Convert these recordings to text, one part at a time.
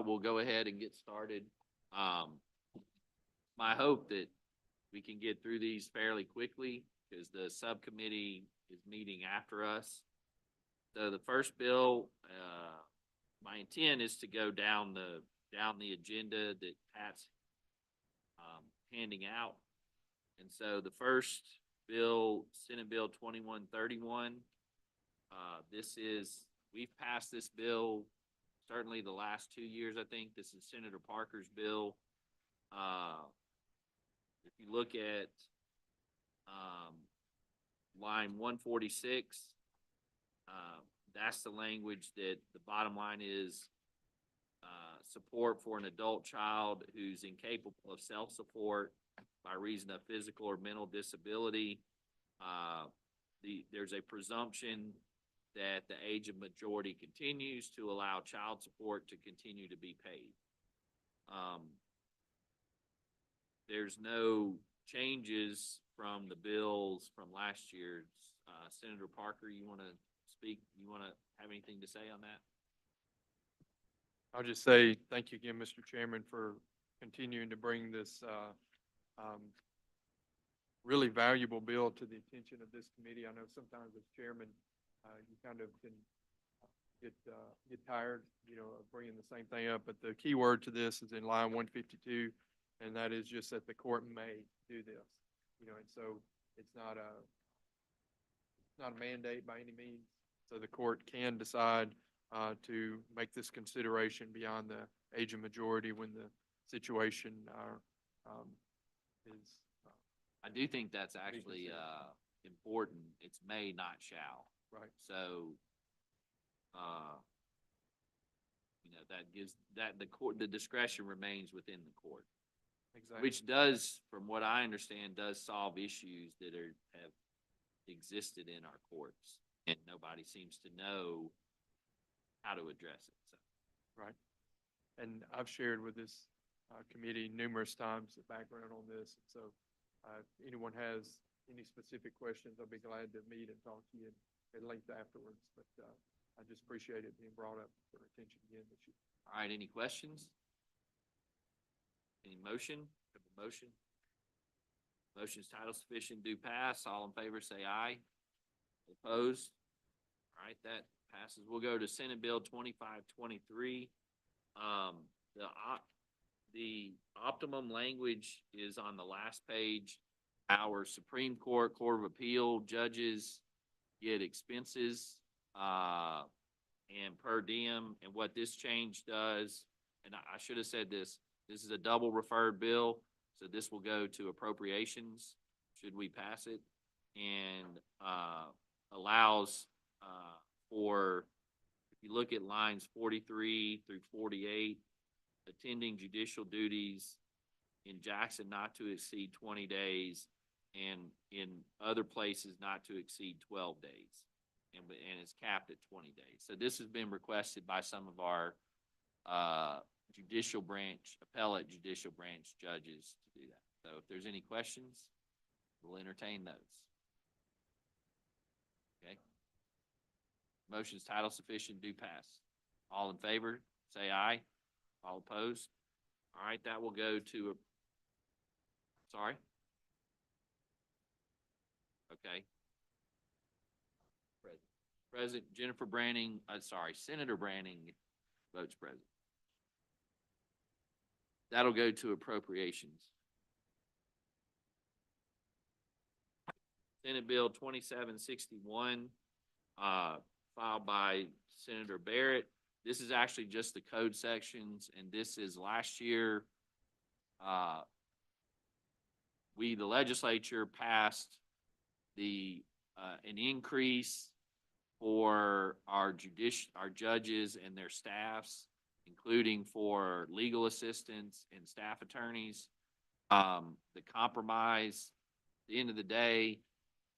we'll go ahead and get started. My hope that we can get through these fairly quickly because the subcommittee is meeting after us. So the first bill, my intent is to go down the agenda that Pat's handing out. And so the first bill, Senate Bill 2131, we've passed this bill certainly the last 2 years, I think. This is Senator Parker's bill. If you look at line 146, that's the language that the bottom line is support for an adult child who's incapable of self-support by reason of physical or mental disability. There's a presumption that the age of majority continues to allow child support to continue to be paid. There's no changes from the bills from last year. Senator Parker, you want to speak? You want to have anything to say on that? I'll just say thank you again, Mr. Chairman, for continuing to bring this really valuable bill to the attention of this committee. I know sometimes as chairman, you kind of can get tired, of bringing the same thing up. But the key word to this is in line 152, and that is just that the court may do this. And so it's not a mandate by any means. So the court can decide to make this consideration beyond the age of majority when the situation is. I do think that's actually important. It's may, not shall. Right. So, that gives that the discretion remains within the court. Exactly. Which does, from what I understand, does solve issues that have existed in our courts, and nobody seems to know how to address it. So. Right. And I've shared with this committee numerous times the background on this. So if anyone has any specific questions, I'll be glad to meet and talk to you at length afterwards. But I just appreciate it being brought up for attention again this year. All right. Any questions? Any motion? Have a motion? Motion's title sufficient, do pass. All in favor say aye. Opposed? All right, that passes. We'll go to Senate Bill 2523. The optimum language is on the last page. Our Supreme Court, Court of Appeal judges get expenses and per diem. And what this change does, and I should have said this is a double referred bill. So this will go to appropriations should we pass it, and allows for, if you look at lines 43 through 48, attending judicial duties in Jackson not to exceed 20 days, and in other places not to exceed 12 days, and it's capped at 20 days. So this has been requested by some of our appellate judicial branch judges to do that. So if there's any questions, we'll entertain those. Okay. Motion's title sufficient, do pass. All in favor, say aye. All opposed? All right, that will go to sorry? Okay. President Jennifer Branning, Senator Branning votes present. That'll go to appropriations. Senate Bill 2761, filed by Senator Barrett. This is actually just the code sections, and this is last year. The legislature passed an increase for our judges and their staffs, including for legal assistants and staff attorneys. The compromise, at the end of the day,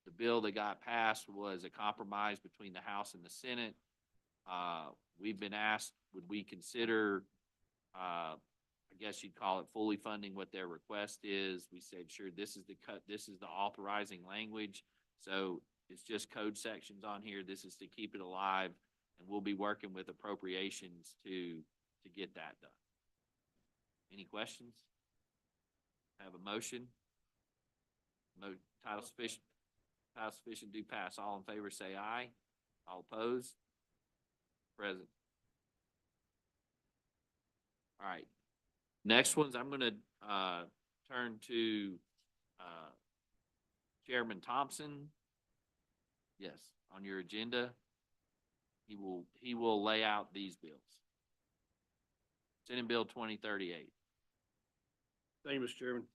the bill that got passed was a compromise between the House and the Senate. We've been asked, would we consider, I guess you'd call it fully funding what their request is. We said, sure, this is the authorizing language. So it's just code sections on here. This is to keep it alive, and we'll be working with appropriations to to get that done. Any questions? Have a motion? Title sufficient do pass. All in favor say aye. All opposed? Present. All right. Next ones, I'm gonna, turn to, Chairman Thompson. Yes, on your agenda. He will lay out these bills. Senate Bill 2038. Thank you, Mr. Chairman.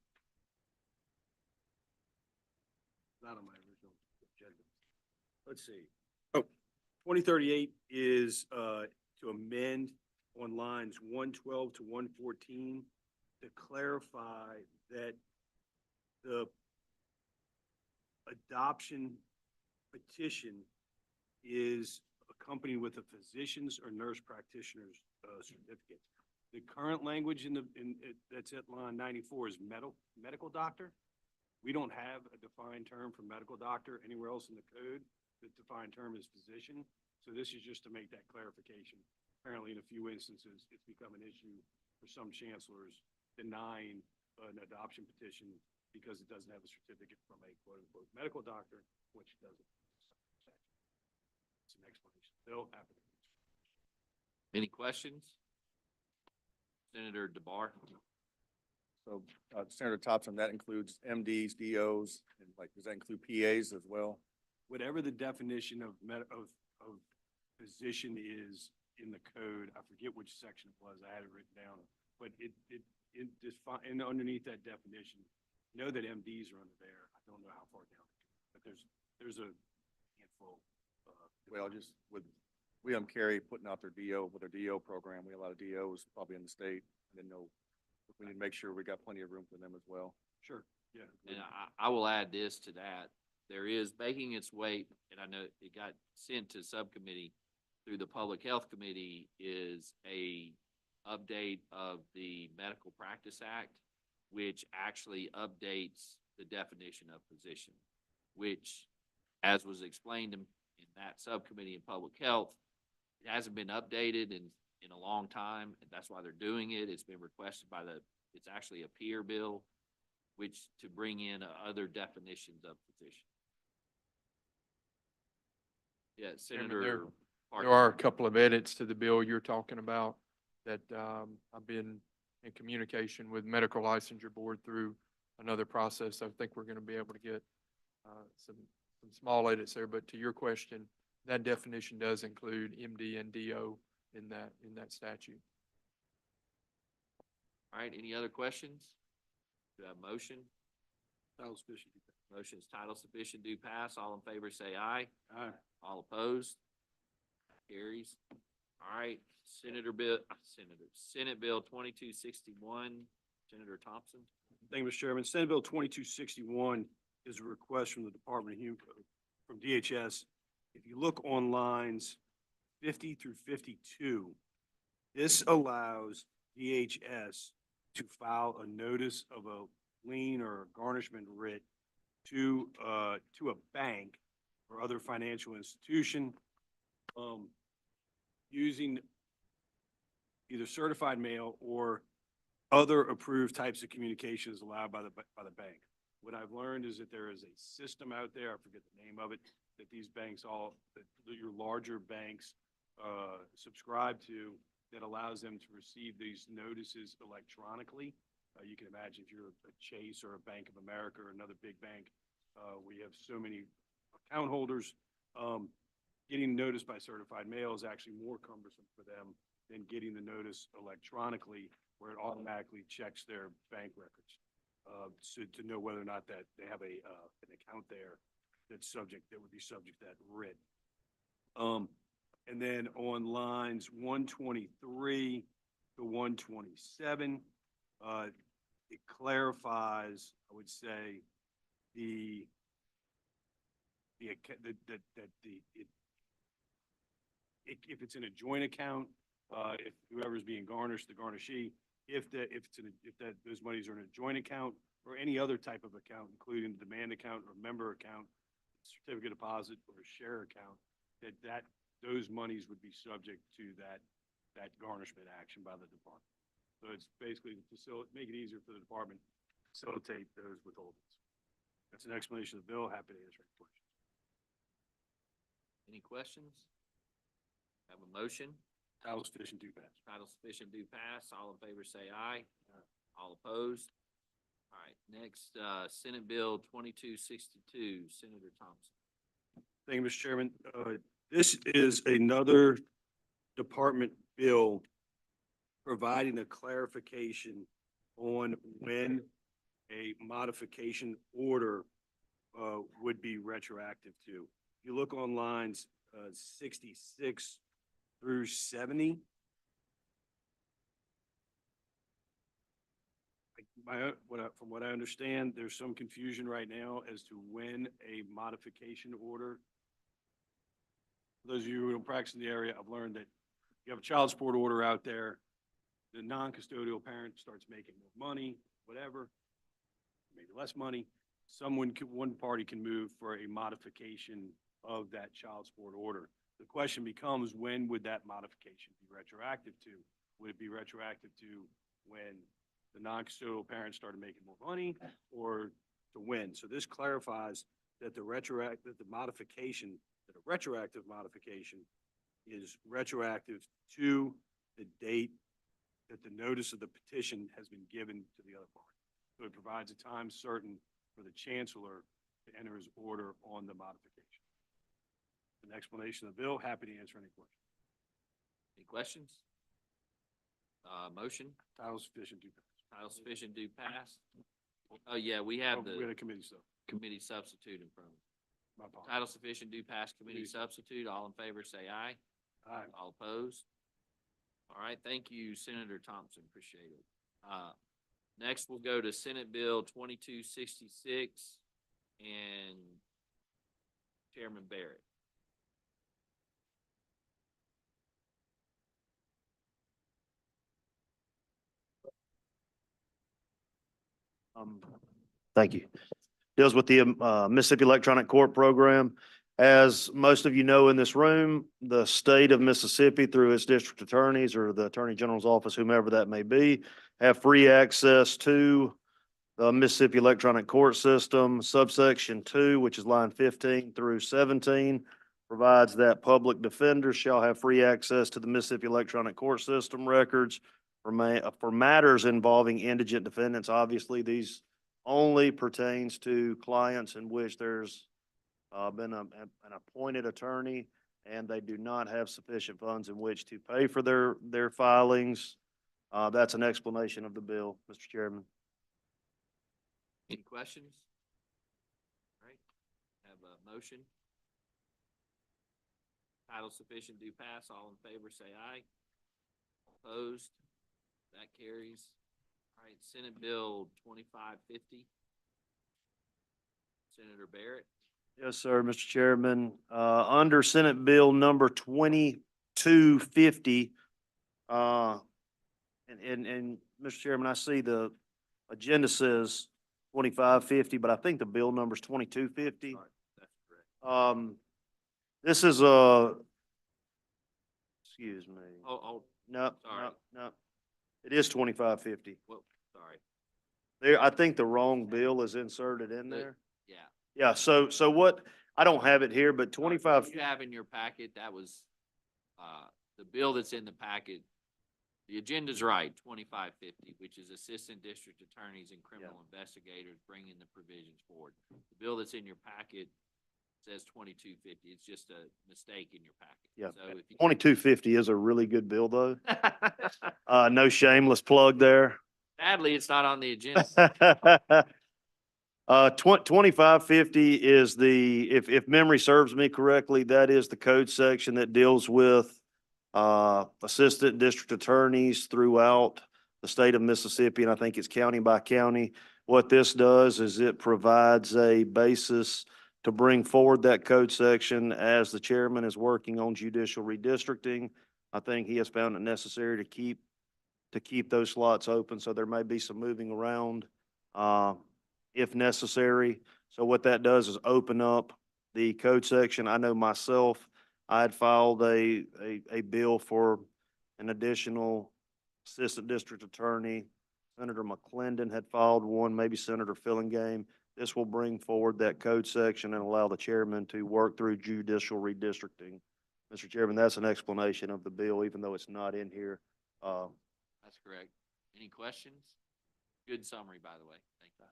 Not on my original agenda. Let's see. Oh, 2038 is, to amend on lines 112 to 114 to clarify that the adoption petition is accompanied with a physician's or nurse practitioner's certificate. The current language that's at line 94 is medical doctor. We don't have a defined term for medical doctor anywhere else in the code. The defined term is physician. So this is just to make that clarification. Apparently, in a few instances, it's become an issue for some chancellors denying an adoption petition because it doesn't have a certificate from a quote-unquote medical doctor, which it doesn't. It's an explanation. They'll happen. Any questions? Senator DeBar? So, Senator Thompson, that includes MDs, DOs, and like, does that include PAs as well? Whatever the definition of physician is in the code, I forget which section it was, I had it written down, but and underneath that definition, know that MDs are under there. I don't know how far down, but there's a handful. Well, just with William Carey putting out their DO, with their DO program, we have a lot of DOs probably in the state. I didn't know, we need to make sure we got plenty of room for them as well. Sure, yeah. And I will add this to that. There is making its way, and I know it got sent to subcommittee through the Public Health Committee, is a update of the Medical Practice Act, which actually updates the definition of physician, which, as was explained in that subcommittee in Public Health, it hasn't been updated in a long time, and that's why they're doing it. It's been requested by it's actually a peer bill, which to bring in other definitions of physician. Yeah, Senator There are a couple of edits to the bill you're talking about that I've been in communication with Medical Licensure Board through another process. I think we're going to be able to get some small edits there. But to your question, that definition does include MD and DO in that statute. All right, any other questions? Do I have a motion? Title sufficient. Motion is title sufficient, do pass. All in favor say aye. Aye. All opposed? Carries. All right, Senate Bill 2261, Senator Thompson. Thank you, Mr. Chairman. Senate Bill 2261 is a request from the Department of from DHS. If you look on lines 50 through 52, this allows DHS to file a notice of a lien or a garnishment writ to a bank or other financial institution, using either certified mail or other approved types of communications allowed by the bank. What I've learned is that there is a system out there, I forget the name of it, that these banks that your larger banks subscribe to, that allows them to receive these notices electronically. You can imagine if you're a Chase or a Bank of America or another big bank, we have so many account holders. Getting notice by certified mail is actually more cumbersome for them than getting the notice electronically, where it automatically checks their bank records. So to know whether or not that they have an account there that would be subject to that writ. And then on lines 123 to 127, it clarifies, I would say, if it's in a joint account, if whoever's being garnished, the garnishee, if those monies are in a joint account or any other type of account, including the demand account or member account, certificate deposit or a share account, that those monies would be subject to that that garnishment action by the department. So it's basically to make it easier for the department to facilitate those withholdings. That's an explanation of the bill. Happy to answer any questions. Any questions? Have a motion? Title sufficient, do pass. Title sufficient, do pass. All in favor say aye. All opposed? All right, next, Senate Bill 2262, Senator Thompson. Thank you, Mr. Chairman. This is another department bill providing a clarification on when a modification order would be retroactive to. If you look on lines 66 through 70, from what I understand, there's some confusion right now as to when a modification order. For those of you who don't practice in the area, I've learned that you have a child support order out there, the non-custodial parent starts making more money, whatever, maybe less money. One party can move for a modification of that child support order. The question becomes, when would that modification be retroactive to? Would it be retroactive to when the non-custodial parents started making more money, or to when? So this clarifies that the retroactive modification is retroactive to the date that the notice of the petition has been given to the other party. So it provides a time certain for the chancellor to enter his order on the modification. An explanation of the bill. Happy to answer any questions. Any questions? Motion? Title sufficient, do pass. Title sufficient, do pass. Oh, yeah, we have We had the a committee stuff. committee substitute in front of us. My apologies. Title sufficient, do pass committee Committee. substitute. All in favor say aye. Aye. All opposed? All right, thank you, Senator Thompson, appreciate it. Next, we'll go to Senate Bill 2266 and Chairman Barrett. Thank you. Deals with the Mississippi Electronic Court Program. As most of you know in this room, the state of Mississippi, through its district attorneys or the Attorney General's office, whomever that may be, have free access to the Mississippi Electronic Court System. Subsection 2, which is line 15 through 17, provides that public defenders shall have free access to the Mississippi Electronic Court System records for matters involving indigent defendants. Obviously, these only pertains to clients in which there's been an appointed attorney and they do not have sufficient funds in which to pay for their filings. That's an explanation of the bill, Mr. Chairman. Any questions? All right, have a motion. Title sufficient, do pass. All in favor say aye. Opposed? That carries. All right, Senate Bill 2550. Senator Barrett. Yes, sir, Mr. Chairman. Under Senate Bill number 2250, and Mr. Chairman, I see the agenda says 2550, but I think the bill number is 2250. Sorry, that's correct. This is excuse me. Oh, No, sorry. no. It is 2550. well, sorry. There, I think the wrong bill is inserted in The- there. Yeah. Yeah, so what, I don't have it here, but Sorry, 25, what you have in your packet, that was, the bill that's in the packet. The agenda's right, 2550, which is Assistant District Attorneys and Criminal Investigators bringing the provisions forward. The bill that's in your packet says 2250. It's just a mistake in your packet. Yeah. So if you 2250 is a really good bill though. No shameless plug there. sadly, it's not on the agenda. 2550 is if memory serves me correctly, that is the code section that deals with assistant district attorneys throughout the state of Mississippi, and I think it's county by county. What this does is it provides a basis to bring forward that code section as the chairman is working on judicial redistricting. I think he has found it necessary to keep those slots open, so there may be some moving around if necessary. So what that does is open up the code section. I know myself, I had filed a bill for An additional assistant district attorney, Senator McClendon had filed one, maybe Senator Fillingame. This will bring forward that code section and allow the chairman to work through judicial redistricting. Mr. Chairman, that's an explanation of the bill, even though it's not in here. That's correct. Any questions? Good summary, by the way. Thank you.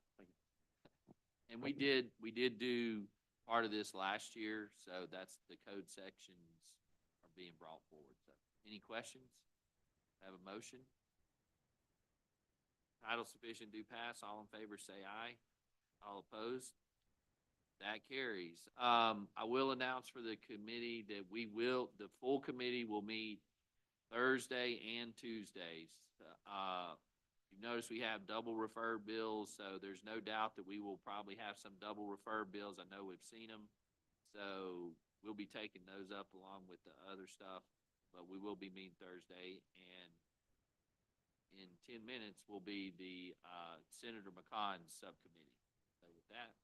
And we did do part of this last year, so that's the code sections are being brought forward. So, any questions? Have a motion? Title sufficient do pass. All in favor say aye. All opposed? That carries. I will announce for the committee that the full committee will meet Thursday and Tuesdays. You've noticed we have double referred bills, so there's no doubt that we will probably have some double referred bills. I know we've seen them. So we'll be taking those up along with the other stuff, but we will be meeting Thursday, and in 10 minutes will be the Senator McConn's subcommittee. So with that,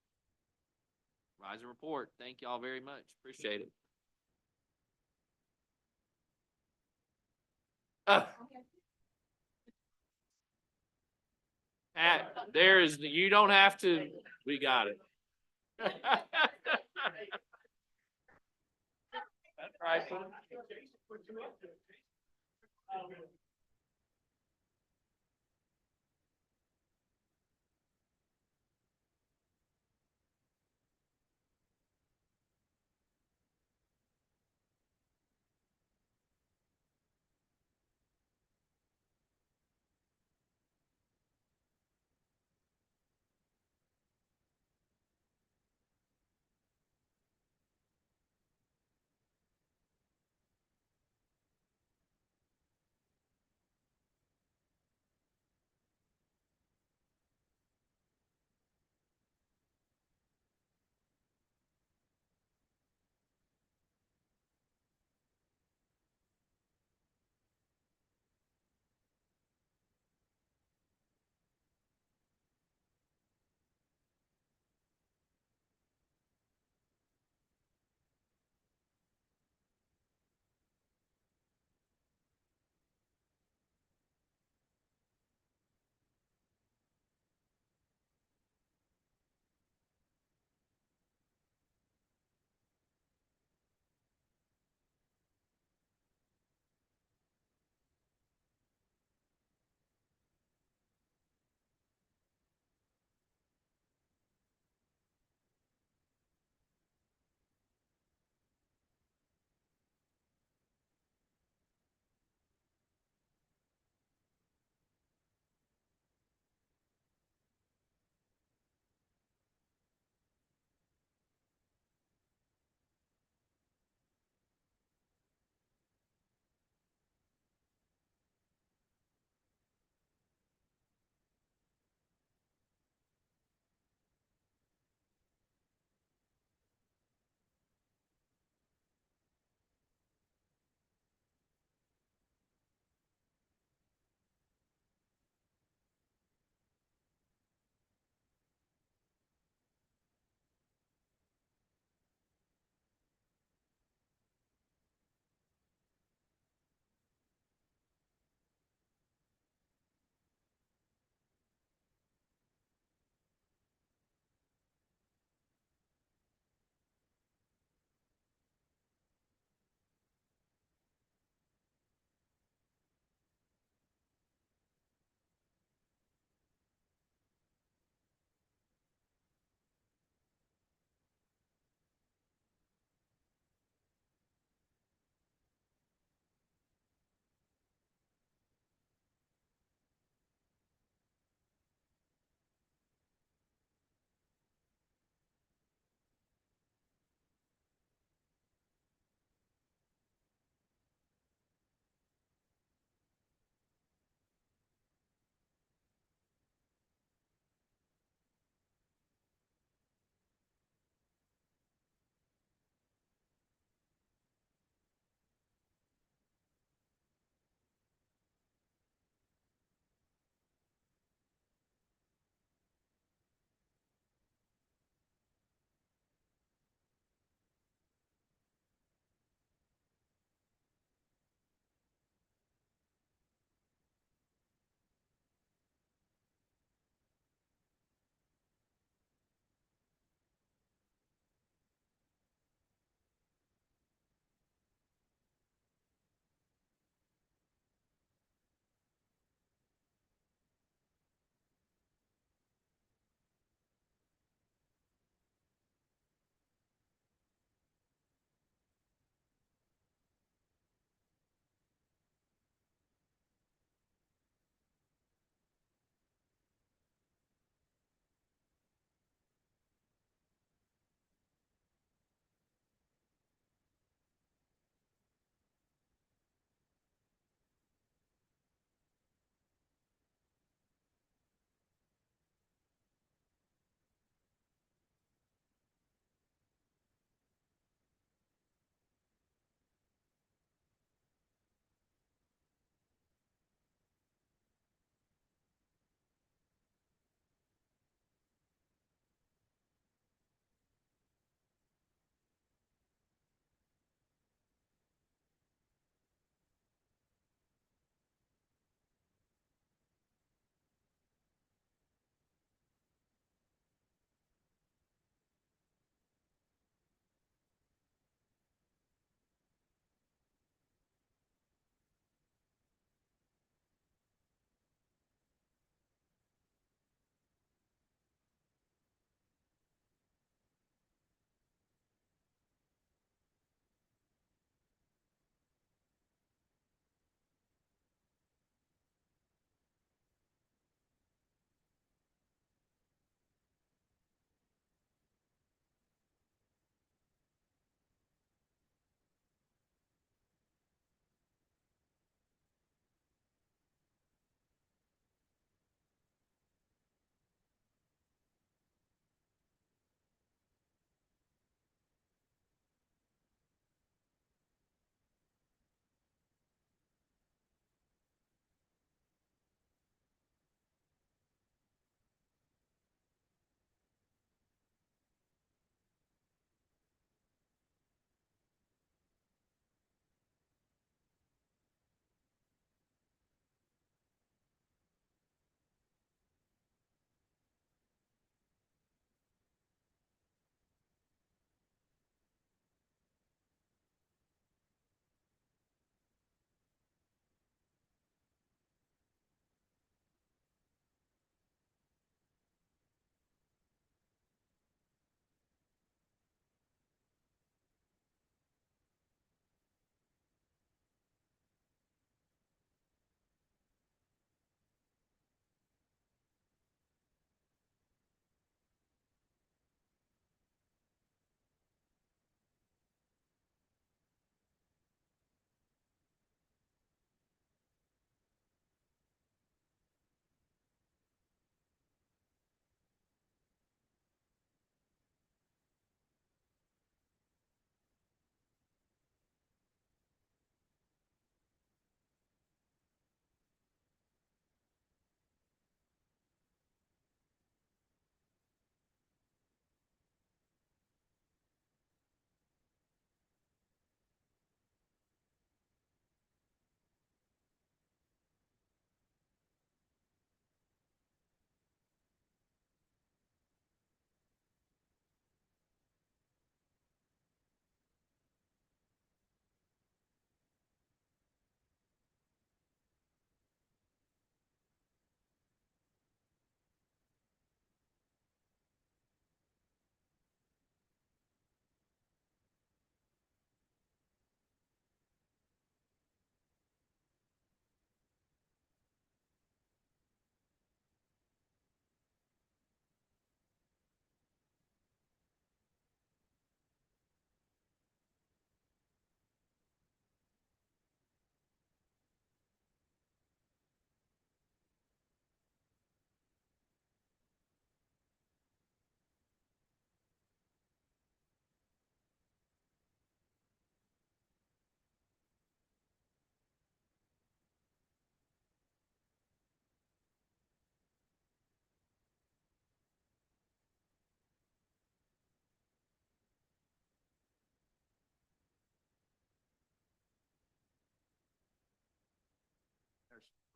rise and report. Thank you all very much. Appreciate it. Pat, you don't have to, we got it. That's right.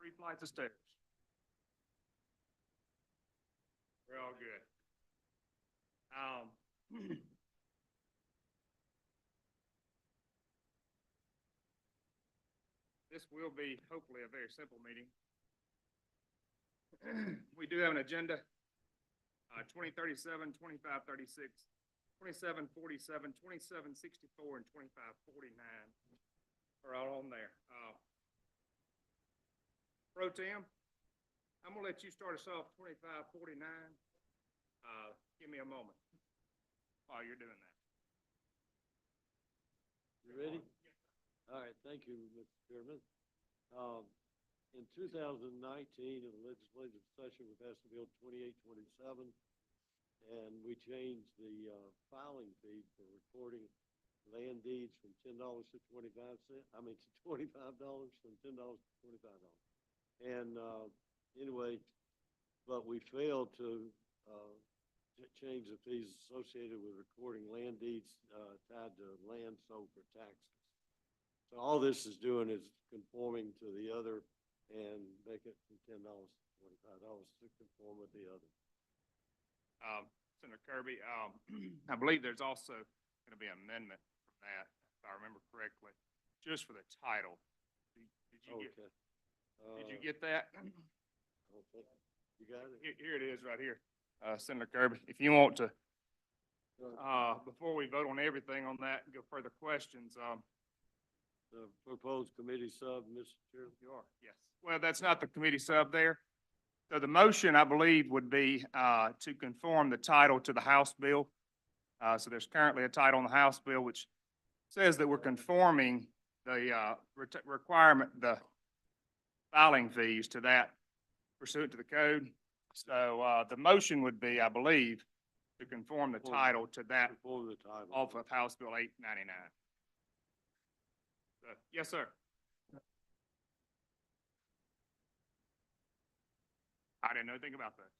3 flights of stairs. We're all good. This will be hopefully a very simple meeting. We do have an agenda, 2037, 2536, 2747, 2764, and 2549 are all on there. Pro Tem, I'm gonna let you start us off 2549. Give me a moment while you're doing that. You ready? All right, thank you, Mr. Chairman. In 2019, in the legislative session, we passed the bill 2827, and we changed the filing fee for recording land deeds from $10 to 25 cents. I mean, to $25 from $10 to $25. And anyway, but we failed to change the fees associated with recording land deeds tied to land sold for taxes. So all this is doing is conforming to the other and make it from $10 to $25 to conform with the other. Senator Kirby, I believe there's also going to be an amendment from that, if I remember correctly, just for the title. Did you get, Okay. did you get that? I don't think, you got it? Here it is right here, Senator Kirby. If you want to, before we vote on everything on that and go further questions, The proposed committee sub, Mr. Chairman. you are, yes. Well, that's not the committee sub there. So the motion, I believe, would be to conform the title to the House bill. So there's currently a title on the House bill which says that we're conforming the requirement, the filing fees to that pursuant to the code. So the motion would be, I believe, to conform the title to that Conform the title. off of House Bill 899. Yes, sir. I didn't know anything about that.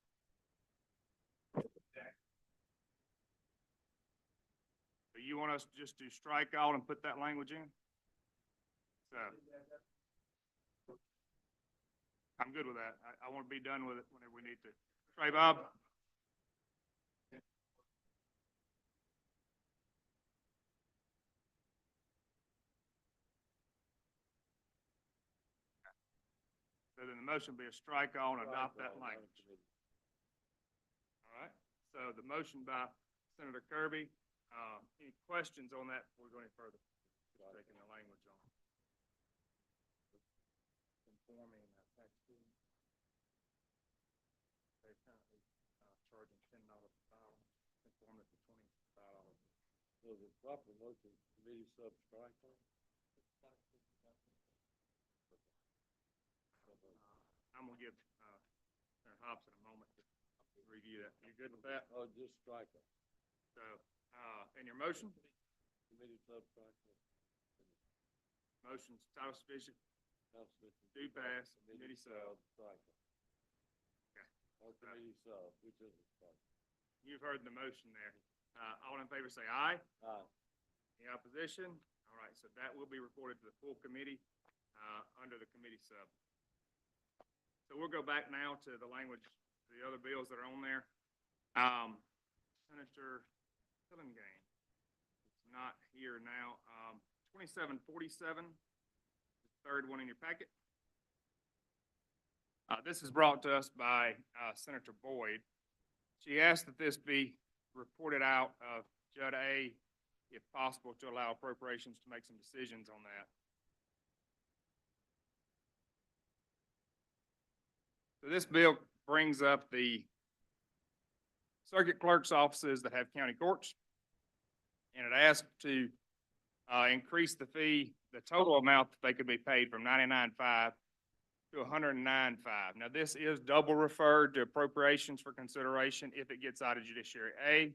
So you want us just to strike all and put that language in? So. I'm good with that. I want to be done with it whenever we need to. Trey, Bob? So then the motion will be a strike all and adopt that language. All right, so the motion by Senator Kirby, any questions on that before we go any further? Just taking the language on. Conforming tax fee. They're currently charging $10 per file, conform it to $25. So the proper motion, committee sub strike. I'm gonna give Senator Hobson a moment to review that. You good with that? Oh, just strike it. So, in your motion, Committee sub strike. motion's title sufficient, House Committee. do pass, committee sub. Strike it. Okay. Or committee sub, which is a strike. You've heard the motion there. All in favor say aye. Aye. Any opposition? All right, so that will be reported to the full committee, under the committee sub. So we'll go back now to the language, the other bills that are on there. Senator Hillengane is not here now. 2747, the third one in your packet. This is brought to us by Senator Boyd. She asked that this be reported out of Jud A, if possible, to allow appropriations to make some decisions on that. So this bill brings up the circuit clerk's offices that have county courts, and it asks to increase the fee, the total amount that they could be paid from $99.5 to $109.5. Now, this is double referred to appropriations for consideration if it gets out of Judiciary A.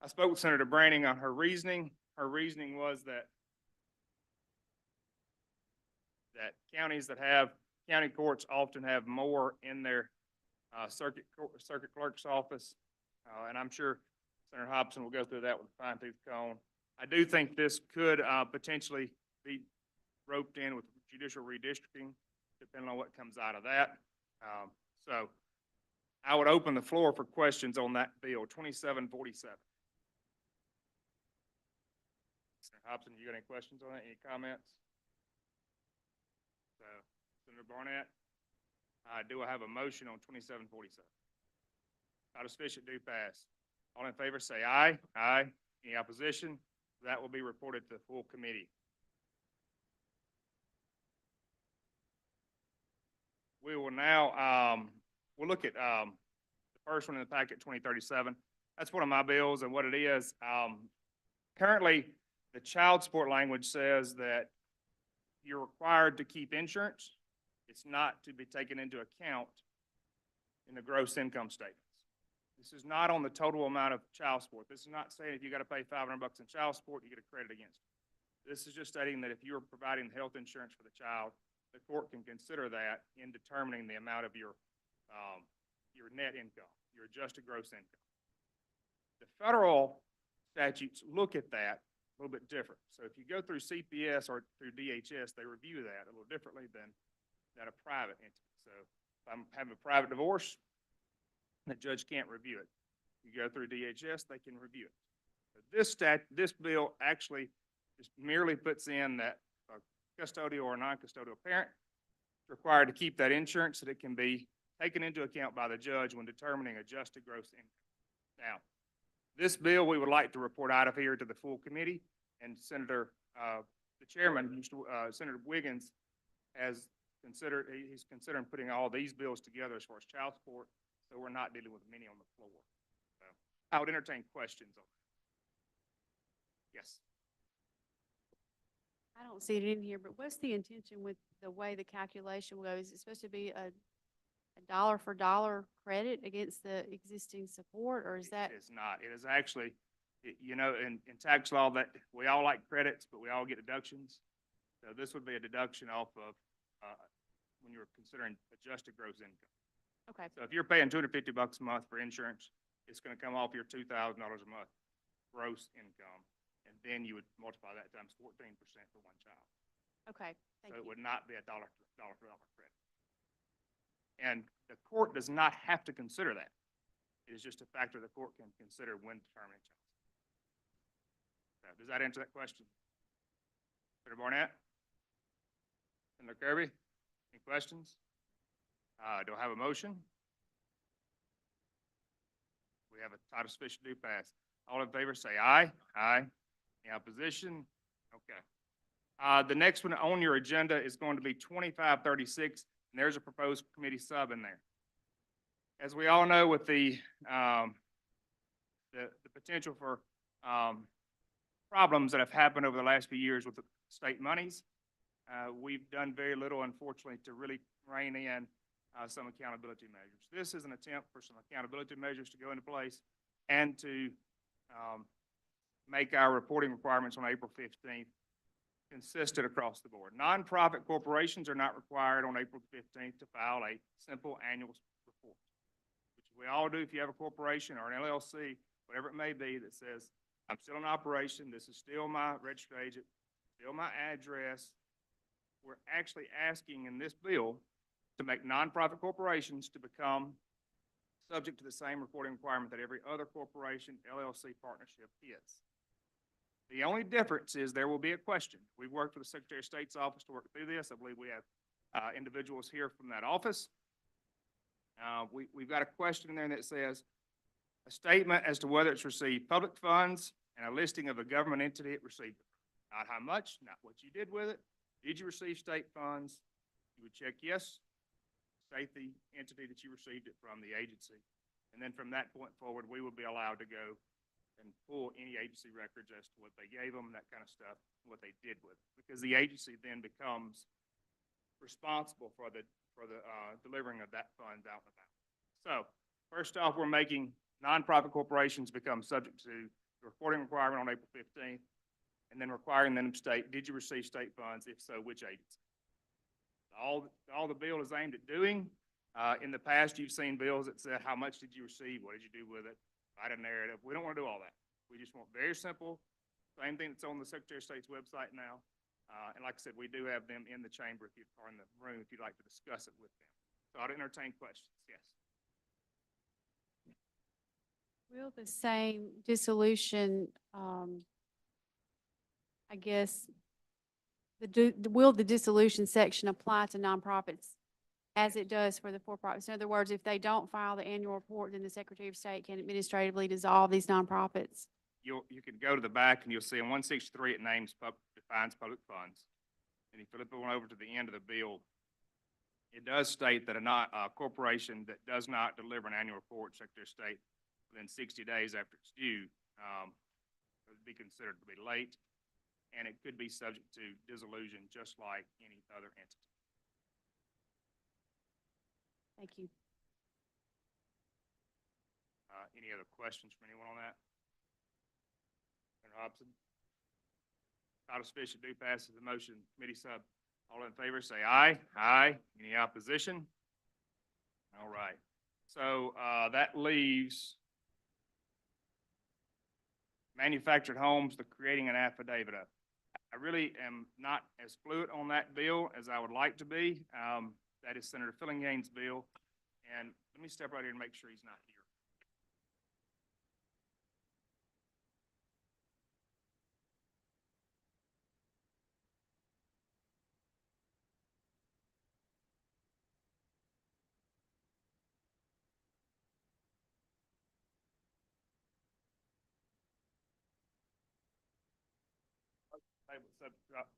I spoke with Senator Branning on her reasoning. Her reasoning was that counties that have county courts often have more in their circuit clerk's office, and I'm sure Senator Hobson will go through that with a fine-tooth comb. I do think this could potentially be roped in with judicial redistricting. depending on what comes out of that. So I would open the floor for questions on that bill, 2747. Senator Hobson, you got any questions on that? Any comments? So, Senator Barnett, do I have a motion on 2747? Out of sufficient do pass. All in favor say aye. Aye. Any opposition? That will be reported to the full committee. We will now, we'll look at the first one in the packet, 2037. That's one of my bills, and what it is, currently, the child support language says that you're required to keep insurance. It's not to be taken into account in the gross income statements. This is not on the total amount of child support. This is not saying if you got to pay $500 in child support, you get a credit against it. This is just stating that if you're providing health insurance for the child, the court can consider that in determining the amount of your net income, your adjusted gross income. The federal statutes look at that a little bit different. So if you go through CPS or through DHS, they review that a little differently than a private entity. So if I'm having a private divorce, the judge can't review it. You go through DHS, they can review it. But this bill actually just merely puts in that a custodial or non-custodial parent is required to keep that insurance so that it can be taken into account by the judge when determining adjusted gross income. Now, this bill we would like to report out of here to the full committee, and the chairman, Senator Wiggins, has considered, he's considering putting all these bills together as far as child support, so we're not dealing with many on the floor. So I would entertain questions on that. Yes. I don't see it in here, but what's the intention with the way the calculation will go? Is it supposed to be a dollar for dollar credit against the existing support, or is that? It is not. It is actually, you know, in tax law that we all like credits, but we all get deductions. So this would be a deduction off of when you're considering adjusted gross income. Okay. So if you're paying $250 a month for insurance, it's going to come off your $2,000 a month gross income, and then you would multiply that times 14% for one child. Okay. Thank So it you. would not be a dollar for dollar credit. And the court does not have to consider that. It is just a factor the court can consider when determining child support. So does that answer that question? Senator Barnett? Senator Kirby? Any questions? Do I have a motion? We have a title sufficient to pass. All in favor say aye. Aye. Any opposition? Okay. The next one on your agenda is going to be 2536, and there's a proposed committee sub in there. As we all know, with the potential for problems that have happened over the last few years with the state monies, we've done very little, unfortunately, to really rein in some accountability measures. This is an attempt for some accountability measures to go into place and to make our reporting requirements on April 15th consistent across the board. Nonprofit corporations are not required on April 15th to file a simple annual report, which we all do if you have a corporation or an LLC, whatever it may be, that says, I'm still in operation, this is still my registered agent, still my address. We're actually asking in this bill to make nonprofit corporations to become subject to the same reporting requirement that every other corporation, LLC partnership is. The only difference is there will be a question. We've worked with the Secretary of State's office to work through this. I believe we have individuals here from that office. We've got a question in there that says a statement as to whether it's received public funds and a listing of a government entity it received it. Not how much, not what you did with it. Did you receive state funds? You would check yes, state the entity that you received it from, the agency. And then from that point forward, we would be allowed to go and pull any agency records as to what they gave them, that kind of stuff, what they did with it. Because the agency then becomes responsible for the delivering of that funds out and about. So first off, we're making nonprofit corporations become subject to the reporting requirement on April 15th, and then requiring them to state, did you receive state funds? If so, which agency? All the bill is aimed at doing. In the past, you've seen bills that said, how much did you receive? What did you do with it? Write a narrative. We don't want to do all that. We just want very simple, same thing that's on the Secretary of State's website now. And like I said, we do have them in the chamber if you, or in the room if you'd like to discuss it with them. So I'd entertain questions, yes. Will the same dissolution, I guess, will the dissolution section apply to nonprofits as it does for the for-profits? In other words, if they don't file the annual report, then the Secretary of State can administratively dissolve these nonprofits? You can go to the back and you'll see in 163, it defines public funds. And if you flip it on over to the end of the bill, it does state that a corporation that does not deliver an annual report to Secretary of State within 60 days after it's due, would be considered to be late, and it could be subject to dissolution just like any other entity. Thank you. Any other questions from anyone on that? Senator Hobson? Title sufficient, do passes the motion. Committee sub, all in favor, say aye. Aye. Any opposition? All right. So, that leaves manufactured homes, the creating an affidavit of. I really am not as fluid on that bill as I would like to be. That is Senator Fillingane's bill. And let me step right here and make sure he's not here.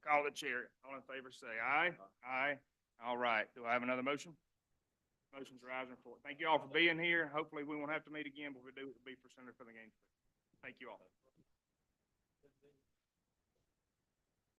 Call the chair. All in favor, say aye. Aye. All right. Do I have another motion? Motion's rising for. Thank you all for being here. Hopefully we won't have to meet again, but if we do, it'll be for Senator Fillingham. Thank you all.